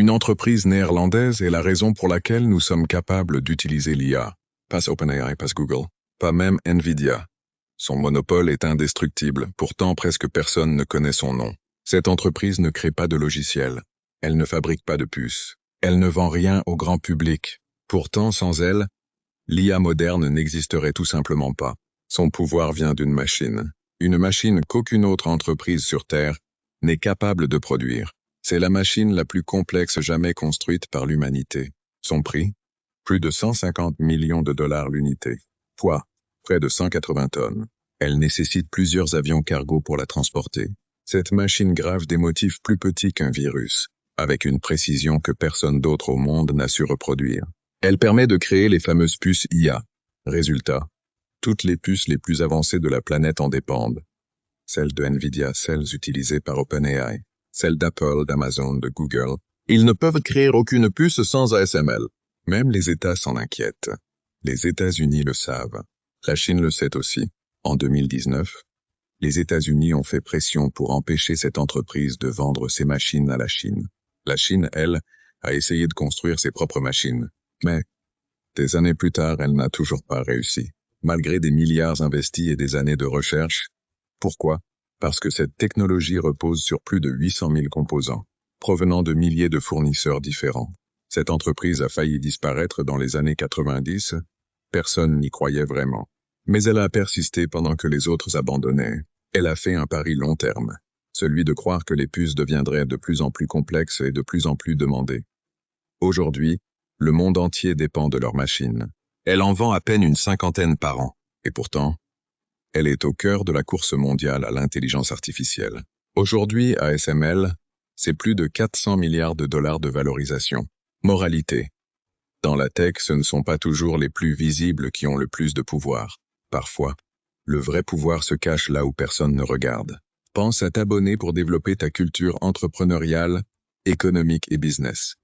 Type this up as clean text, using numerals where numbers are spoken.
Une entreprise néerlandaise est la raison pour laquelle nous sommes capables d'utiliser l'IA. Pas OpenAI, pas Google, pas même Nvidia. Son monopole est indestructible, pourtant presque personne ne connaît son nom. Cette entreprise ne crée pas de logiciels. Elle ne fabrique pas de puces. Elle ne vend rien au grand public. Pourtant, sans elle, l'IA moderne n'existerait tout simplement pas. Son pouvoir vient d'une machine. Une machine qu'aucune autre entreprise sur Terre n'est capable de produire. C'est la machine la plus complexe jamais construite par l'humanité. Son prix? Plus de 150 millions de dollars l'unité. Poids? Près de 180 tonnes. Elle nécessite plusieurs avions cargo pour la transporter. Cette machine grave des motifs plus petits qu'un virus, avec une précision que personne d'autre au monde n'a su reproduire. Elle permet de créer les fameuses puces IA. Résultat, toutes les puces les plus avancées de la planète en dépendent. Celles de Nvidia, celles utilisées par OpenAI, celles d'Apple, d'Amazon, de Google. Ils ne peuvent créer aucune puce sans ASML. Même les États s'en inquiètent. Les États-Unis le savent. La Chine le sait aussi. En 2019, les États-Unis ont fait pression pour empêcher cette entreprise de vendre ses machines à la Chine. La Chine, elle, a essayé de construire ses propres machines. Mais, des années plus tard, elle n'a toujours pas réussi. Malgré des milliards investis et des années de recherche. Pourquoi? Parce que cette technologie repose sur plus de 800 000 composants, provenant de milliers de fournisseurs différents. Cette entreprise a failli disparaître dans les années 90. Personne n'y croyait vraiment. Mais elle a persisté pendant que les autres abandonnaient. Elle a fait un pari long terme, celui de croire que les puces deviendraient de plus en plus complexes et de plus en plus demandées. Aujourd'hui, le monde entier dépend de leurs machines. Elle en vend à peine une 50aine par an. Et pourtant, elle est au cœur de la course mondiale à l'intelligence artificielle. Aujourd'hui, ASML, c'est plus de 400 milliards de dollars de valorisation. Moralité. Dans la tech, ce ne sont pas toujours les plus visibles qui ont le plus de pouvoir. Parfois, le vrai pouvoir se cache là où personne ne regarde. Pense à t'abonner pour développer ta culture entrepreneuriale, économique et business.